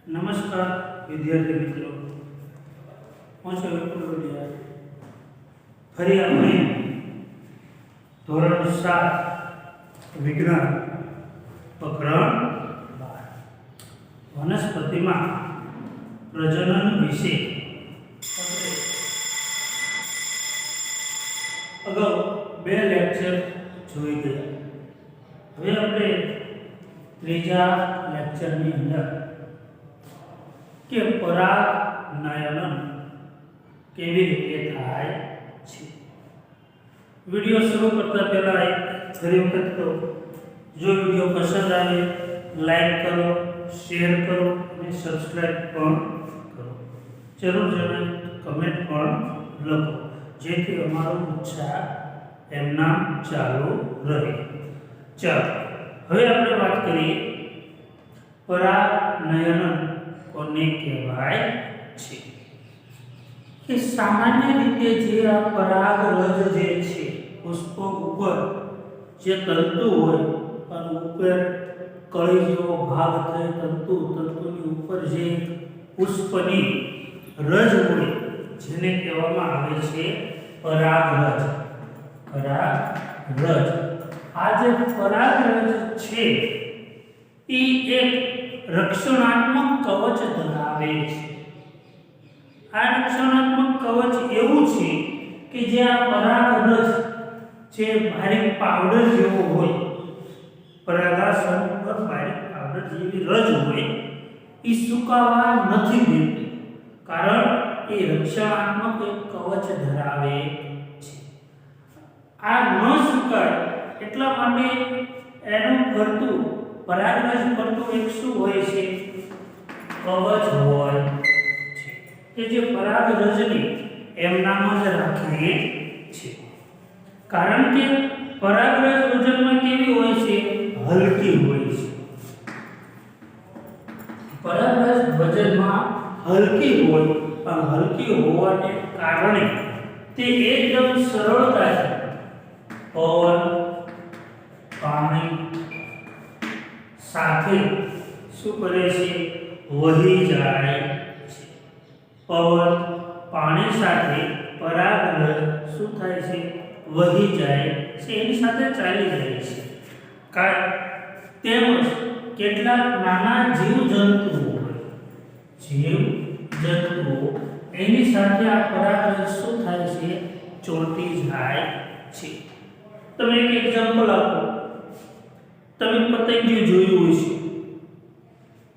નમસ્કાર વિદ્યાર્થી મિત્રો, હું છું વિપુલ વડિયા. ફરી આપણે ધોરણ 7 વિજ્ઞાન પ્રકરણ 12 વનસ્પતિમાં પ્રજનન વિશે અગાઉ 2 લેક્ચર જોઈ ગયા. હવે આપણે ત્રીજા લેક્ચરની અંદર કે પરાગનયન કેવી રીતે થાય છે. વિડિયો શરૂ કરતા પહેલા એક ફરી વખત કહો, જો વિડિયો પસંદ આવે લાઈક કરો, શેર કરો અને સબસ્ક્રાઇબ પણ કરો. જરૂર જણાય કમેન્ટ પણ લખો, જેથી અમારો ઉત્સાહ એમના ચાલુ રહે. ચાલો હવે આપણે વાત કરીએ પરાગનયન કોને કહેવાય છે. કે સામાન્ય રીતે જે આ પરાગરજ જે છે, પુષ્પો ઉપર જે તંતુ હોય અને ઉપર કળી જેવો ભાગ થાય, તંતુની ઉપર જે પુષ્પની રજ હોય જેને કહેવામાં આવે છે પરાગરજ. પરાગરજ આ જે પરાગરજ છે એ એક રક્ષણાત્મક કવચ ધરાવે છે. આ રક્ષણાત્મક કવચ એવું છે કે જે આ પરાગરજ જે બારીક પાવડર જેવો હોય, પરાગાસન પર બારીક પાવડર જેવી રજ હોય, એ સુકાવા નથી દેતી, કારણ એ રક્ષણાત્મક એક કવચ ધરાવે છે. આ ન સુકાય એટલા માટે એનું ફરતું પરાગરજ ફરતું એક શું હોય છે? કવચ હોય છે, કે જે પરાગરજને એમનામ જ રાખે છે. કારણ કે પરાગરજ વજનમાં કેવી હોય છે? હલકી હોય છે. પરાગરજ વજનમાં હલકી હોય, પણ હલકી હોવાને કારણે તે એકદમ સરળતાથી પવન, પાણી સાથે શું કરે છે? વહી જાય છે. પવન, પાણી સાથે પરાગરજ શું થાય છે? વહી જાય છે, એની સાથે ચાલી જાય છે. તેમજ કેટલાક નાના જીવજંતુઓ એની સાથે આ પરાગરજ શું થાય છે? ચોંટી જાય છે. તમે એક એક્ઝામ્પલ આપો. તમે પતંગિયું જોયું હશે.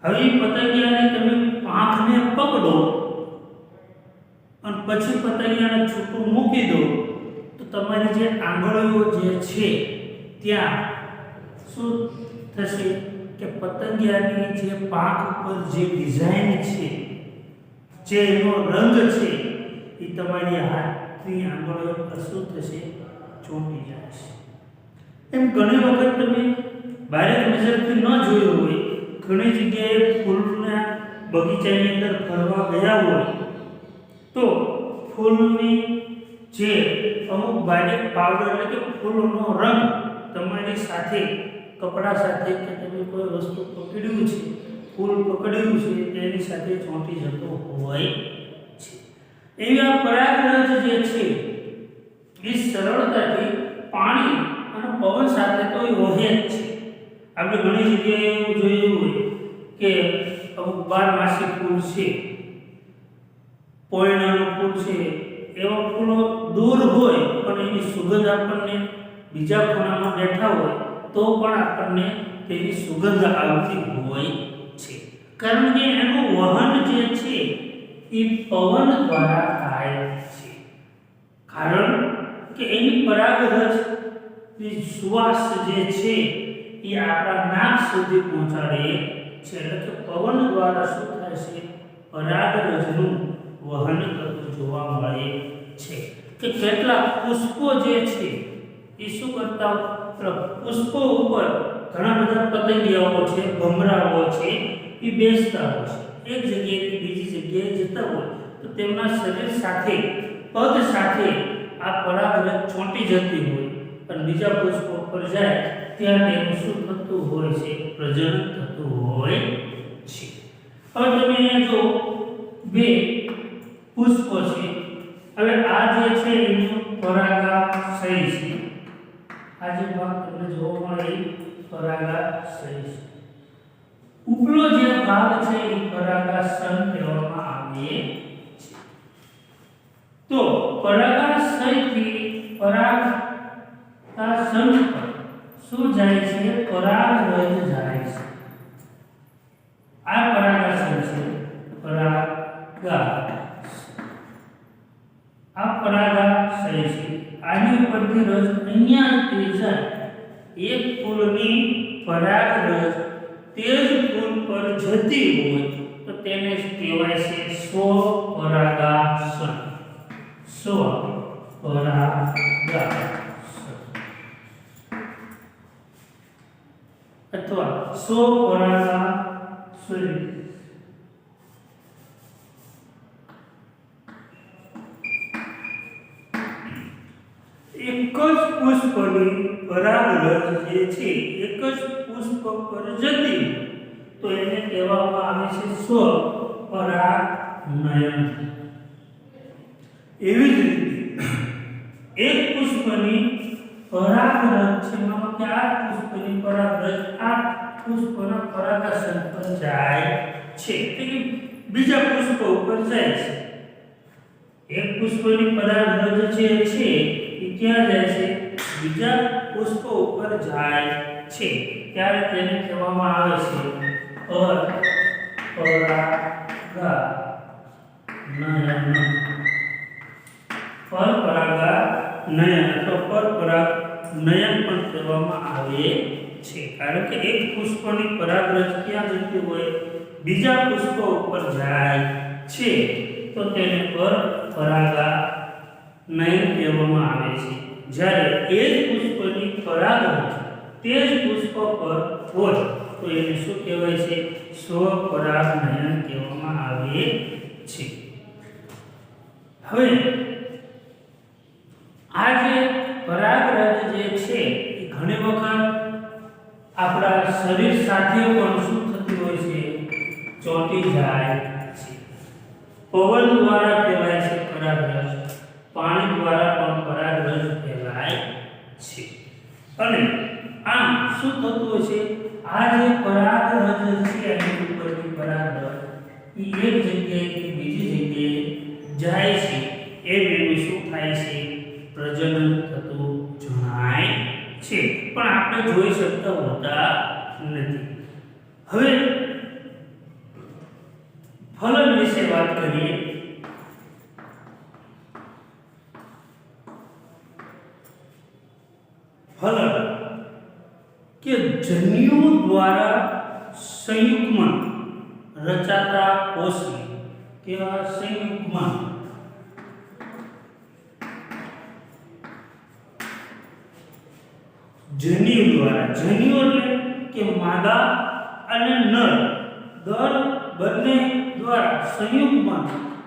હવે પતંગિયાને તમે પાંખને પકડો અને પછી પતંગિયાને છૂટું મૂકી દો, તો તમારી જે આંગળીઓ જે છે ત્યાં શું થશે? કે પતંગિયાની જે પાંખ ઉપર જે ડિઝાઇન છે, જે એનો રંગ છે, એ તમારી હાથની આંગળીઓ પર શું થશે? ચોંટી જશે. એમ ઘણી વખત તમે બારીક નજરથી ન જોયું હોય, ઘણી જગ્યાએ ફૂલના બગીચાની અંદર ફરવા ગયા હોય તો ફૂલની જે અમુક બારીક પાવડર એટલે કે ફૂલનો રંગ તમારી સાથે કપડા સાથે કે તમે કોઈ વસ્તુ પકડ્યું છે, ફૂલ પકડ્યું છે, તેની સાથે ચોંટી જતો હોય છે. એવી આ પરાગરજ જે છે એ સરળતાથી પાણી અને પવન સાથે તો એ વહે જ છે. આપણે ઘણી જગ્યાએ એવું જોયું હોય કે અમુક બારમાસી ફૂલ છે, પોયણાનું ફૂલ છે, એવા ફૂલો દૂર હોય પણ એની સુગંધ આપણને બીજા ખૂણામાં બેઠા હોય તો પણ આપણને તેની સુગંધ આવતી હોય છે. કારણ કે એનું વહન જે છે એ પવન દ્વારા થાય છે. કારણ કે એની પરાગરજ સુવાસ જે છે એ આપણા નાક સુધી પહોંચાડે છે. એટલે કે પવન દ્વારા શું થાય છે? પરાગરજનું વહન થતું જોવા મળે છે. કે કેટલાક પુષ્પો જે છે એ શું કરતા? પુષ્પો ઉપર ઘણા બધા પતંગિયાઓ છે, ભમરાઓ છે, એ બેસતા હોય છે. એક જગ્યાએથી બીજી જગ્યાએ જતા હોય તો તેમના શરીર સાથે, પગ સાથે આ પરાગરજ ચોંટી જતી હોય અને બીજા પુષ્પો પર જાય ત્યાં તેનું શું થતું હોય છે? પ્રજનન થતું હોય છે. હવે તમે અહીંયા જો બે પુષ્પો છે, હવે આ જે છે એનું પરાગાશય છે, આ જે ભાગ તમને જોવા મળે એ પરાગાશય છે, ઉપલો જે ભાગ છે એ પરાગાસન કહેવામાં આવે છે. તો પરાગાશયથી પરાગાસન પર શું જાય છે? પરાગરજ જાય છે. આ પરાગાસન છે, આ પરાગાશય છે. આની ઉપરથી રસ અહીંયા તે જાય. એક ફૂલની પરાગરજ તે જ ફૂલ પર જતી હોય તો તેને કહેવાય છે સ્વપરાગાસન. સ્વપરાગાસન અથવા સ્વપરાગાસન. એક જ પુષ્પની પરાગરજ જે છે એક જ પુષ્પ પર જતી તો એને કહેવામાં આવે છે સ્વપરાગનયન. એવી જ રીતે એક પુષ્પની પરાગરજ છે, માનો કે આ પુષ્પની પરાગરજ આ પુષ્પના પરાગાસન પર જાય છે, એટલે કે બીજા પુષ્પ ઉપર જાય છે. એક પુષ્પની પરાગરજ જે છે એ ક્યાં જાય છે? બીજા પુષ્પ ઉપર જાય છે, ત્યારે તેને કહેવામાં આવે છે પરપરાગનયન અથવા પરપરાગનયન પણ કહેવામાં આવે છે. કારણ કે એક પુષ્પની પરાગરજ ક્યાં જતી હોય? બીજા પુષ્પ ઉપર જાય છે, તો તેને પરપરાગનયન કહેવામાં આવે છે. જ્યારે એ જ પુષ્પની પરાગરજ તે જ પુષ્પ પર હોય તો એને શું કહેવાય છે? સ્વપરાગનયન કહેવામાં આવે છે. હવે આ જે પરાગરજ જે છે એ ઘણી વખત આપણા શરીર સાથે પણ શું થતી હોય છે? ચોંટી જાય છે. પવન દ્વારા ફેલાય છે પરાગરજ, પાણી દ્વારા પણ પરાગરજ ફેલાય છે. અને આમ શું થતું હોય છે? આ જે પરાગરજ છે એની ઉપરની પરાગરજ એ એક જગ્યાએથી બીજી જગ્યાએ જાય છે. એ વેનું શું થાય છે? પ્રજનન થતું જણાય છે, પણ આપણે જોઈ શકતા હોતા નથી. હવે ફલન વિશે વાત કરીએ. ફલન કે જન્યુઓ દ્વારા સંયુગ્મન રચાતા કોષને કેવા? સંયુગ્મન. જન્યુ દ્વારા, જન્યુ એટલે કે માદા અને નર બંને દ્વારા સંયુગ્મન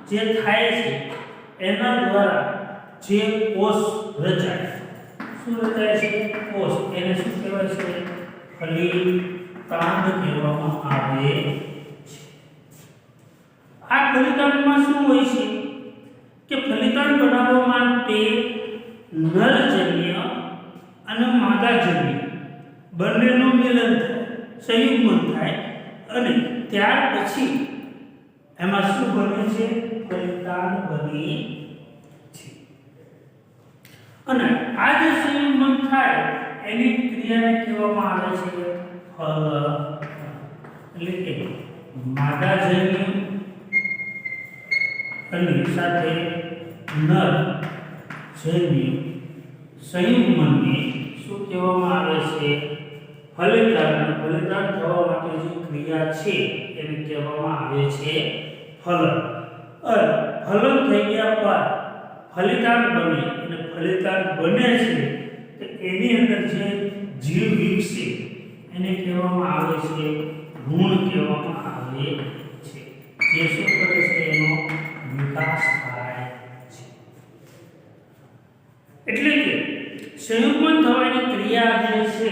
જે થાય છે એના દ્વારા જે કોષ રચાય. શું રચાય છે? કોષ. એને શું કહેવાય છે? ફલિતાંડ કહેવામાં આવે છે. આ ફલિતાંડમાં શું હોય છે કે ફલિતાંડ બનાવવા માટે નરજન્ય અને માદાજન્ય બંનેનું મિલન થાય, સંયુગ્મન થાય અને ત્યાર પછી એમાં શું બને છે? ફલિતાંડ બને છે. અને આ જે સંયુગ્મન થાય એની ક્રિયાને કહેવામાં આવે છે ફલન. એટલે કે માદાજન્ય અને સાથે નરજન્ય સંયુગ્મનને શું કહેવામાં આવે છે? ફલિતાંડ. ફલિતાંડ થવા માટે જે ક્રિયા છે એને કહેવામાં આવે છે ફલન. ફલન થઈ ગયા બાદ ફલિતાંડ બને અને ફલિતાંડ બને છે તો એની અંદર જે જીવ વિકસે એને કહેવામાં આવે છે ભ્રૂણ કહેવામાં આવે છે. જે શું કરે છે? એનો વિકાસ થાય છે. એટલે કે સંયુગ્મન થવાની ક્રિયા જે છે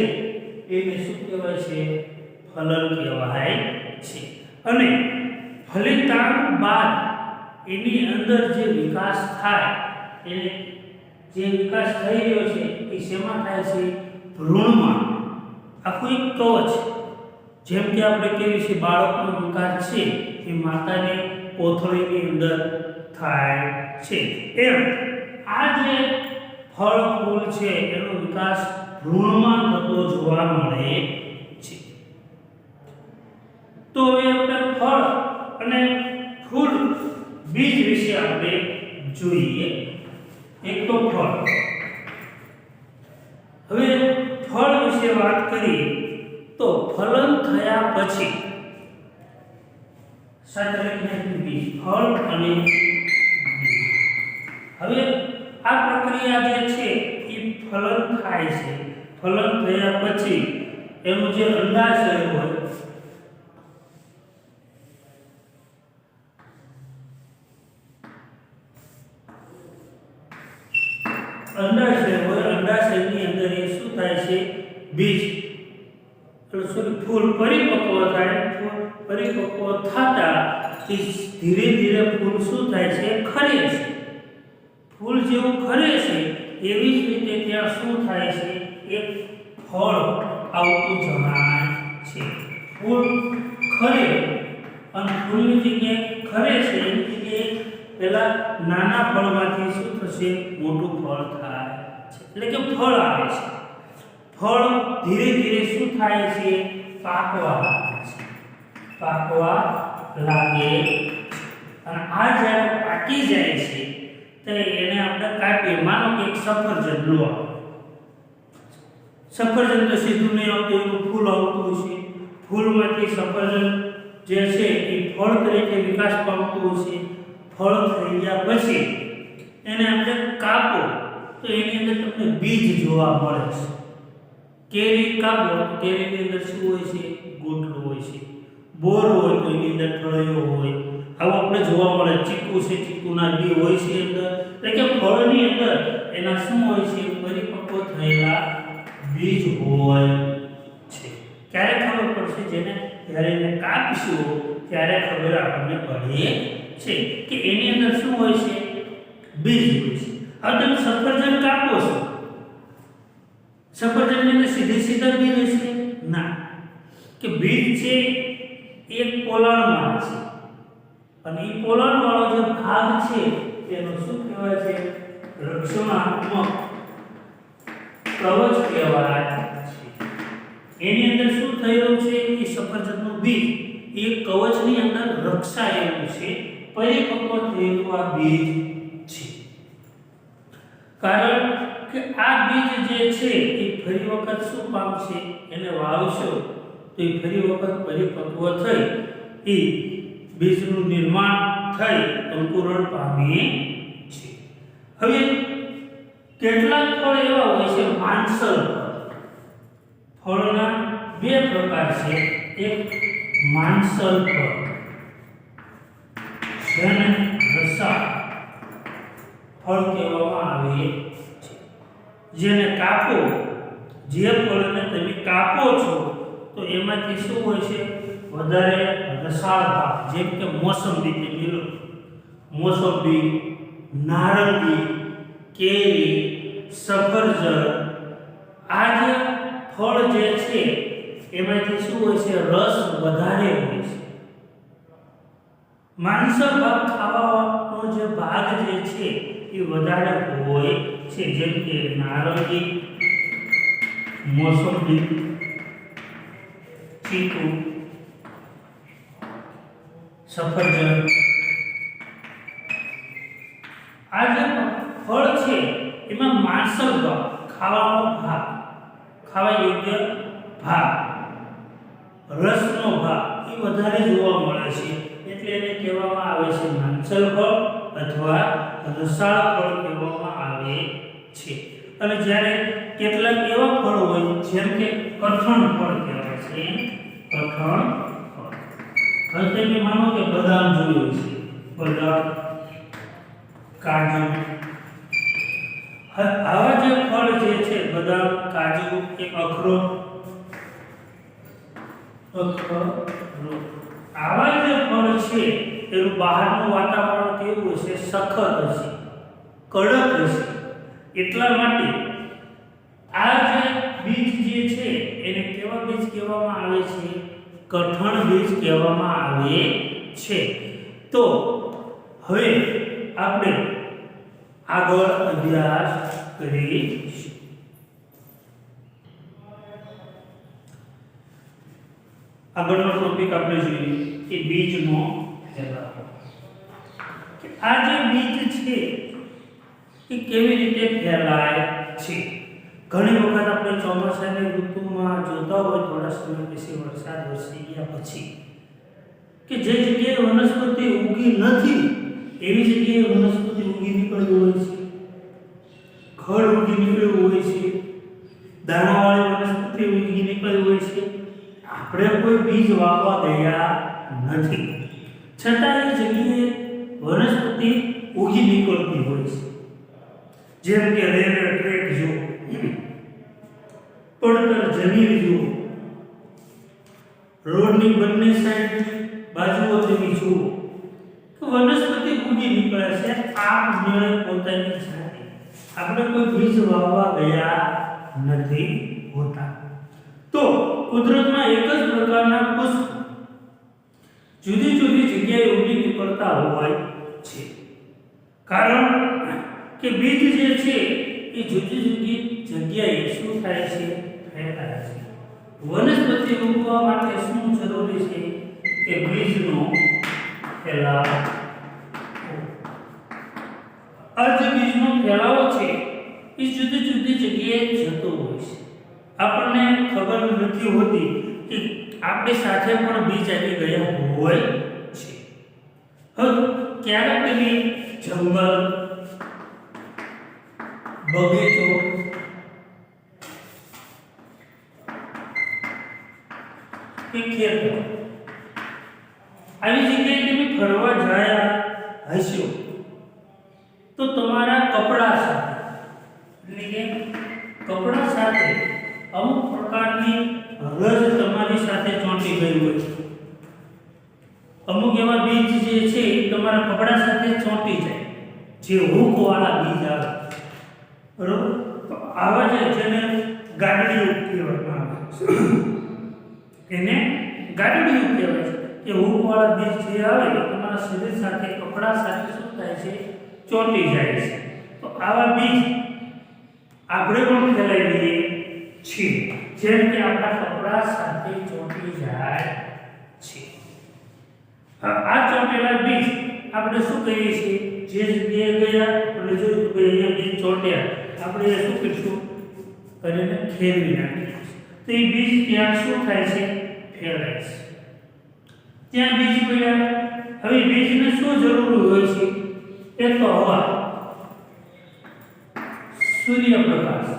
એને શું કહેવાય છે? ફલન કહેવાય છે. અને ફલિતાંડ બાદ એની અંદર જે વિકાસ થાય એને જે વિકાસ થઈ રહ્યો છે એ શેમાં થાય છે? ભ્રૂણમાં. આખું એક કવચ, જેમ કે આપણે કહીએ છીએ બાળકનો વિકાસ છે એ માતાની કોથળીની અંદર થાય છે, એમ આ જે ફળ ફૂલ છે એનો વિકાસ ભ્રૂણમાં થતો જોવા મળે છે. તો હવે આપણે ફળ અને ફૂલ બીજ વિશે આપણે જોઈએ. એક તો ફળ. હવે ફળ વિશે વાત કરીએ તો ફલન થયા પછી સાથે લખીને બીજ, ફળ અને બીજ. હવે આ પ્રક્રિયા જે છે એ ફલન થાય છે. ફલન થયા પછી એનું જે અંડાશય હોય અંડાશયની અંદર એ શું થાય છે? બીજ ફૂલ પરિપક્વ થાય. પરિપક્વ થતા ધીરે ધીરે ફૂલ શું થાય છે? ખરે છે. ફૂલ જેવું ખરે છે એવી જ રીતે ત્યાં શું થાય છે? એક ફળ આવતું જણાય છે. ફૂલ ખરે અને ફૂલની જગ્યાએ ખરે છે એની જગ્યાએ પેલા નાના ફળમાંથી શું થશે? મોટું ફળ થાય છે, એટલે કે ફળ આવે છે. ફળ ધીરે ધીરે શું થાય છે? પાકવા લાગે છે. પાકવા લાગે અને આ જ્યારે પાકી જાય છે તો એને આપણે કાપીએ. માનો કે એક સફરજન લો. સફરજન તો સીધું નહીં આવતું, એનું ફૂલ આવતું હશે. ફૂલમાંથી સફરજન જે છે એ ફળ તરીકે વિકાસ પામતું હશે. ફળ થઈ ગયા પછી એને આપણે કાપો તો એની અંદર તમને બીજ જોવા મળે છે. કેરી કાપો તો કેરીની અંદર શું હોય છે? ગોટલું હોય છે. બોર હોય તો એની અંદર ઠળિયો હોય. આવું આપણે જોવા મળે. ચીકુ છે, ચીકુના બી હોય છે અંદર. એટલે કે ફળની અંદર એના શું હોય છે? પરિપક્વ થયેલા બીજ હોય છે. ક્યારે ખબર પડશે? જેને જ્યારે એને કાપશું ત્યારે ખબર આપણને પડે છે કે એની અંદર શું હોય છે? બીજ હોય છે. હવે તમે સફરજન કાપો છો, સફરજનની અંદર સીધા બીજ હશે? ના. કે બીજ છે એક પોલાણમાં છે અને એ પોલાણ વાળો જે ભાગ છે તેનો શું કહેવાય છે? રક્ષણાત્મક કવચ કહેવાય છે. એની અંદર શું થયેલું છે? એ સફરજનનું બીજ એ કવચની અંદર રક્ષાયેલું છે. પરિપક્વ થયેલું આ બીજ છે. કારણ કે આ બીજ જે છે એ ફરી વખત શું પામશે? એને વાવશો તો એ ફરી વખત પરિપક્વ થઈ એ બીજનું નિર્માણ થઈ અંકુરણ પામે છે. હવે કેટલાક ફળ એવા હોય છે માંસલ ફળ. ફળના બે પ્રકાર છે. એક માંસલ ફળ જેને રસાળ ફળ કહેવામાં આવે છે. જેને કાપો, જે ફળને તમે કાપો છો તો એમાંથી શું હોય છે? વધારે રસાળ ભાગ. જેમ કે મોસંબી તમે લો, મોસંબી, નારંગી, કેરી, સફરજન, આ જે ફળ જે છે એમાંથી શું હોય છે? રસ વધારે હોય છે. માંસલ ભાગ ખાવાનો જે ભાગ જે છે એ વધારે હોય છે. જેમ કે નારંગી, મોસંબી, ચીકુ, સફરજન. આ જે ફળ છે એમાં માંસલ ભાગ, ખાવાનો ભાગ, ખાવા યોગ્ય ભાગ, રસનો ભાગ એ વધારે જોવા મળે છે. એટલે એને કહેવામાં આવે છે માંસલ ફળ અથવા રસાળ ફળ કહેવામાં આવે છે. અને જ્યારે કેટલાક એવા ફળ હોય જેમ કે કઠણ ફળ કહેવાય છે. કઠણ ફળ. હવે તમે માનો કે બદામ જોયું છે, બદામ, કાજુ. આવા જે ફળ જે છે બદામ, કાજુ, એક અખરોટ, આવા જે ફળ છે એનું બહારનું વાતાવરણ કેવું હશે? સખત હશે, કડક હશે. એટલા માટે આ જે બીજ જે છે એને કેવા બીજ કહેવામાં આવે છે? કઠણ બીજ કહેવામાં આવે છે. તો હવે આપણે આગળ અભ્યાસ કરીશું. આગળનો ટોપિક આપણે જોઈએ કે બીજનો ફેલાવો. આ જે બીજ છે એ કેવી રીતે ફેલાય છે? ઘણી વખત આપણે ચોમાસાની ઋતુમાં જોતા હોય થોડા સમય પછી વરસાદ વરસી ગયા પછી કે જે જગ્યાએ વનસ્પતિ ઉગી નથી એવી જગ્યાએ વનસ્પતિ ઉગી નીકળી હોય છે, ખડ ઉગી નીકળ્યું હોય છે, દાણાવાળી વનસ્પતિ ઉગી નીકળી હોય છે. આપણે કોઈ બીજ વાવવા ગયા નથી, છતાં એ જગ્યાએ વનસ્પતિ ઉગી નીકળતી હોય છે. જેમ કે રેલવે ટ્રેક જો, પડતર જમીન જો, રોડની બંને સાઈડ બાજુઓ તમે જુઓ તો વનસ્પતિ ઉગી નીકળે છે આપમેળે પોતાની જાતે. આપણે કોઈ બીજ વાવવા ગયા નથી હોતા. તો કુદરતમાં એક જ પ્રકારના પુષ્પ જુદી જુદી જગ્યાએ ઉગી નીકળતા હોય છે, કારણ કે બીજ જે છે એ જુદી જુદી જગ્યાએ શું થાય છે? ફેલાય છે. વનસ્પતિ ઉગવા માટે શું જરૂરી છે? કે બીજનો ફેલાવો. આ જે બીજનો ફેલાવો છે એ જુદી જુદી જગ્યાએ જતો હોય છે. આપણને ખબર નથી હોતી કે આપણી સાથે પણ બીજ આવી ગયા હોય છે. હવે ક્યારેક પેલી જંગલ, બગીચો, કે ખેતર આવી જગ્યાએ તમે ફરવા ગયા હશો તો તમારા કપડા સાથે એટલે કે કપડા સાથે અમુક પ્રકારની રજ તમારી સાથે ચોંટી ગઈ હોય છે. અમુક એવા બીજ જે છે તમારા કપડા સાથે ચોંટી જાય, જે હૂક વાળા બીજ આવે, બરોબર? તો આવા જેને ગાડડીઓ કહેવામાં આવે છે, એને ગાડડીઓ કહેવાય છે. કે હૂક વાળા બીજ જે આવે એ તમારા શરીર સાથે, કપડા સાથે શું થાય છે? ચોંટી જાય છે. તો આવા બીજ આપણે પણ ફેલાવી દઈએ છીએ, જેમ કે આપણા કપડા સાથે ચોંટી જાય છે. આ ચોંટેલા બીજ આપણે શું કહીએ છીએ? જે જગ્યાએ ગયા આપણે જોયું કે અહીંયા બીજ ચોંટ્યા, આપણે એ શું કરીશું? કરીને ખેરવી નાખીએ. તો એ બીજ ત્યાં શું થાય છે? ફેલાય છે. ત્યાં બીજ પડ્યા. હવે બીજને શું જરૂર હોય છે? એ તો હવા, સૂર્યપ્રકાશ,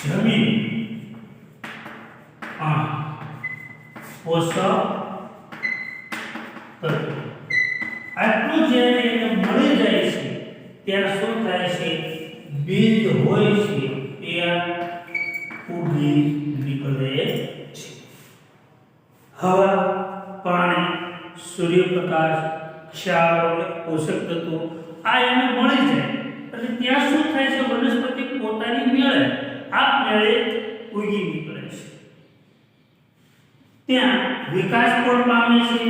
જમીન, પોષક તત્વો. આટલું જ્યારે એને મળી જાય છે ત્યારે શું થાય છે? બીજ હોય છે ત્યાં ઉગી નીકળે છે. હવા, પાણી, સૂર્યપ્રકાશ, ક્ષાર, પોષક તત્વો આ એને મળી જાય એટલે ત્યાં શું થાય છે? વનસ્પતિ પોતાની મેળે આપમેળે ઉગી નીકળે છે. ત્યાં વિકાસ પણ પામે છે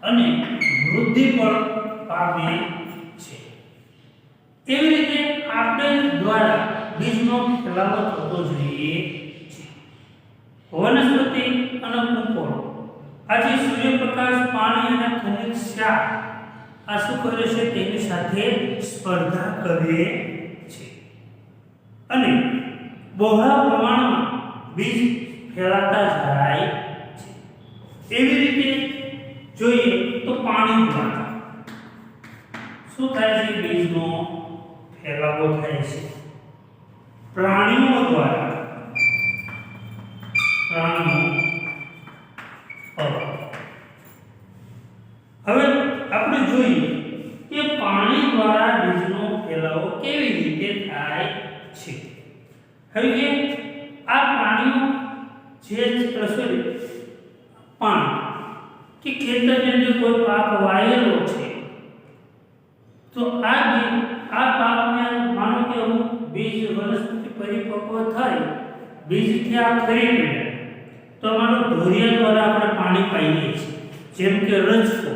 અને વૃદ્ધિ પણ પામે છે. એવી રીતે આપણે દ્વારા બીજનો ફેલાવો થતો જોઈએ છે. વનસ્પતિ અને કુંપળ આજે સૂર્યપ્રકાશ, પાણી અને ખનિજ ક્ષાર આ શું કરે છે? તેની સાથે સ્પર્ધા કરે છે અને બહોળા પ્રમાણમાં બીજ ફેલાતા જાય છે. એવી રીતે જોઈએ તો પાણી દ્વારા શું થાય છે? બીજનો ફેલાવો થાય છે. પ્રાણીઓ દ્વારા હવે આપણે જોઈએ કે પાણી દ્વારા બીજનો ફેલાવો કેવી રીતે થાય છે. હવે આ પ્રાણીઓ જે સોરી પાણી કે ખેતરની અંદર કોઈ પાક વાયેલો છે તો આ પાકને માનો કે અમુક બીજ વનસ્પતિ પરિપક્વ થાય બીજથી આ ખરી પડે તો માનો ધોરિયા દ્વારા આપણે પાણી પાઈએ છીએ જેમ કે રજકો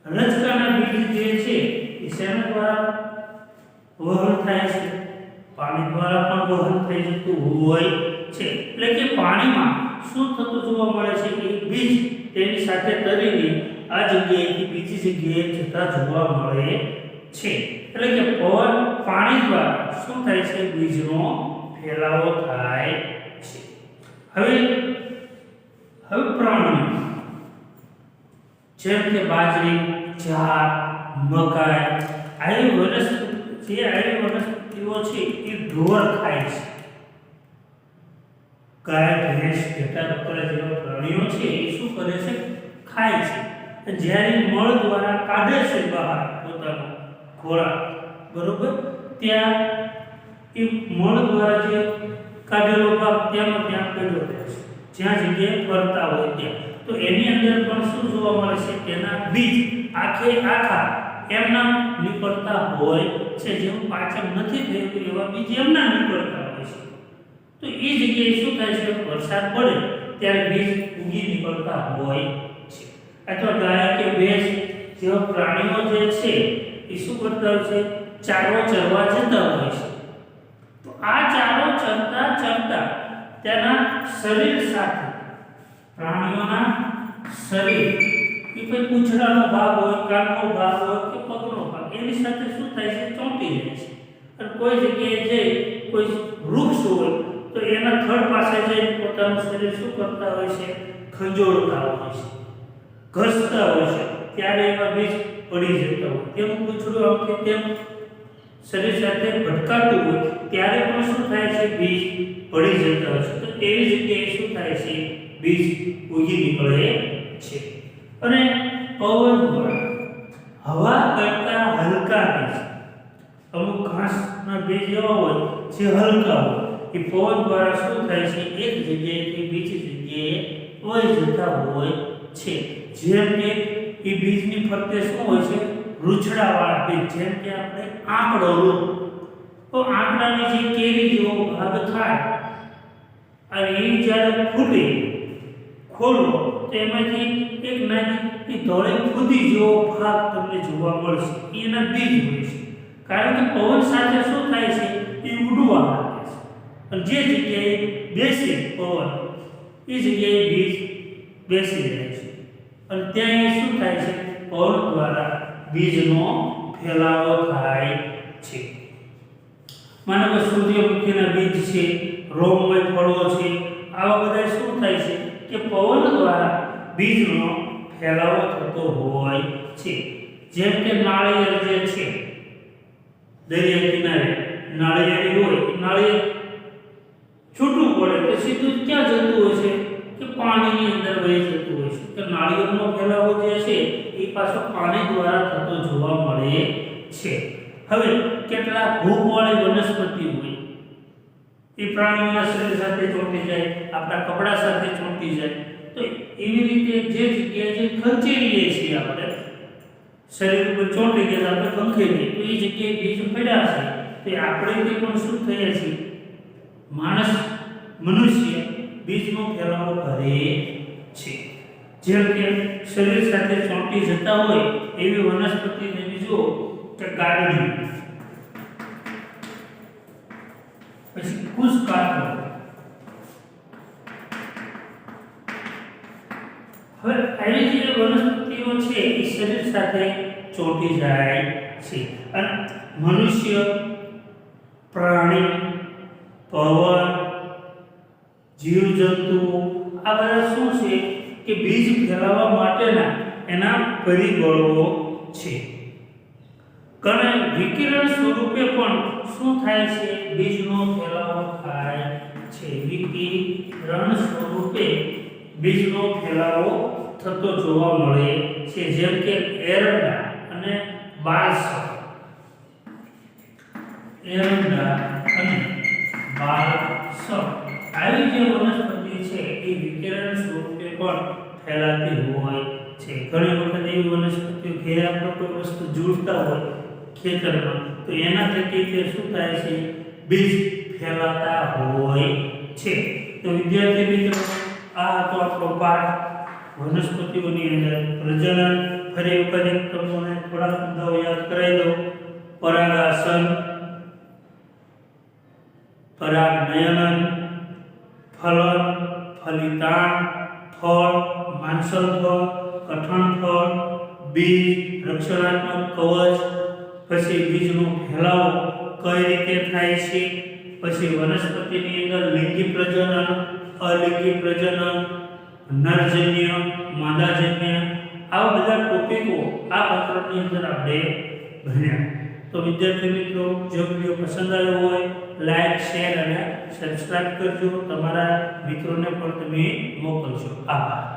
રજકાના બીજ જે છે એ શેના દ્વારા વહન થાય છે પાણી દ્વારા પણ વહન થઈ જતું હોય છે એટલે કે પાણીમાં શું થતું જોવા મળે છે કે બીજ તેની સાથે તરીને આ જગ્યાએથી બીજી જગ્યાએ જતા જોવા મળે છે એટલે કે પવન પાણી દ્વારા શું થાય છે બીજનો ફેલાવો થાય છે હવે પ્રાણીઓ જેમ કે બાજરી જવાર મકાઈ આવી વનસ્પતિઓ છે એ ઢોર ખાય છે ગાય ભેંસ ઘેટા બકરા જેવા પ્રાણીઓ છે એ શું કરે છે ખાય છે જ્યારે મળ દ્વારા કાઢે છે બહાર પોતાનો ખોરાક બરોબર ત્યાં એ મળ દ્વારા જે કાઢેલો ભાગ ત્યાં પડ્યો રહે છે જ્યાં જગ્યાએ ફરતા હોય ત્યાં તો એની અંદર પણ શું જોવા મળે છે તેના બીજ આખા એમના નીકળતા હોય છે જેવું પાચન નથી થયું એવા બીજ એમના નીકળતા હોય છે તો એ જગ્યાએ શું થાય છે વરસાદ પડે ત્યારે બીજ ઉગી નીકળતા હોય છે અથવા ગાય કે ભેંસ જેવા પ્રાણીઓ જે છે એ શું કરતા હોય છે ચારો ચરવા જતા હોય છે તો આ ચારો ચરતા તેના શરીર સાથે પ્રાણીઓના શરીર એ કોઈ પૂંછડાનો ભાગ હોય કાનનો ભાગ હોય કે પગનો ભાગ એની સાથે શું થાય છે ચોંટી જાય છે અને કોઈ જગ્યાએ જઈ કોઈ વૃક્ષ હોય તો એના થડ પાસે જઈને પોતાનું શરીર શું કરતા હોય છે ખંજોળતા હોય છે ઘસતા હોય છે ત્યારે એમાં બીજ પડી જતા હોય તેનું પૂંછડું આમ કે તેમ શરીર સાથે ભટકાતું હોય ત્યારે પણ શું થાય છે બીજ પડી જતા હોય છે તો એવી જગ્યાએ શું થાય છે બીજ ઉગી નીકળે છે અને પવન દ્વારા હવા કરતા હલકા બીજ અમુક ઘાસના બીજ એવા હોય જે હલકા હોય એ પવન દ્વારા શું થાય છે એક જગ્યાએથી બીજી જગ્યાએ વહી જતા હોય છે જેમ કે એ બીજની ફરતે શું હોય છે રૂછડાવાળા બીજ જેમ કે આપણે આંકડો લો તો આંકડાની જે કેરી જેવો ભાગ થાય અને એ જ્યારે ફૂટે ખોલો તો એમાંથી એક નાની ધોળી ફૂદી જેવો ભાગ તમને જોવા મળશે એના બીજ હોય છે કારણ કે પવન સાથે શું થાય છે એ ઉડવા લાગે છે અને જે જગ્યાએ બેસે પવન એ જગ્યાએ બીજ બેસી જાય છે અને ત્યાં એ શું થાય છે પવન દ્વારા બીજનો ફેલાવો થાય છે માનો કે સૂર્યમુખીના બીજ છે રોમમય ફળો છે આવા બધા શું થાય છે કે પવન દ્વારા બીજનો ફેલાવો થતો હોય છે જેમ કે નાળિયેર જે છે દરિયા કિનારે નાળિયેરી હોય નાળિયેર છૂટું પડે તો સીધું ક્યાં જતું હોય છે કે પાણીની અંદર વહી જતું હોય છે તો નાળિયેરનો ફેલાવો જે છે એ પાછો પાણી દ્વારા થતો જોવા મળે છે હવે કેટલા ભૂખવાળી વનસ્પતિ હોય એ પ્રાણીઓના શરીર સાથે ચોંટી જાય આપણા કપડા સાથે ચોંટી જાય તો એવી રીતે જે જગ્યાએ જે ખંચેરીએ છીએ આપણે શરીર ઉપર ચોંટી ગયા આપણે ખંખેરીએ તો એ જગ્યાએ બીજ પડ્યા છે તો આપણે પણ શું થયા છીએ મનુષ્ય બીજનો ફેલાવો કરે છે જેમ કે શરીર સાથે ચોંટી જતા હોય એવી વનસ્પતિને બીજો કે ગાડડી પછી કુશ કાઢો હવે આવી જે વનસ્પતિઓ છે એ શરીર સાથે ચોંટી જાય છે અને મનુષ્ય પ્રાણી પવન જીવજંતુ આ બધા શું છે કે બીજ ફેલાવવા માટેના એના પરિબળો છે કણે વિકિરણ સ્વરૂપે પણ શું થાય છે બીજનો ફેલાવો થાય છે વિકિરણ સ્વરૂપે બીજનો ફેલાવો થતો જોવા મળે છે જેમ કે એરંડા અને બાલસમ એરંડા અને બાલસમ આવી જે વનસ્પતિ છે એ વિકિરણ સ્વરૂપે પણ ફેલાતી હોય છે. ઘણી વખત એવી વનસ્પતિઓ ઘેરે આપણે કોઈ વસ્તુ જોડતા હોય ખેતરમાં તો એના થકી તે શું થાય છે બીજ ફેલાતા હોય છે. તો વિદ્યાર્થી મિત્રો આ તો આપણો પાઠ વનસ્પતિઓની અંદર પ્રજનન. ફરી વખત એક તમને થોડા મુદ્દાઓ યાદ કરાવી દઉં. પરાગાસન, પરાગનયન, ફલન, ફલિતાન, ફળ, માંસલફળ, કઠણફળ, બીજ, રક્ષણાત્મક કવચ, પછી બીજનો ફેલાવો કઈ રીતે થાય છે, પછી વનસ્પતિની અંદર લિંગી પ્રજનન, અલિંગી પ્રજનન, નરજન્ય, માદાજન્ય, આવા બધા ટોપિકો આ પત્રની અંદર આપણે ભણ્યા. તો વિદ્યાર્થી મિત્રો જો વિડીયો પસંદ આવ્યો હોય લાઈક, શેર અને સબસ્ક્રાઇબ કરજો. તમારા મિત્રોને પણ તમે મોકલજો. આભાર.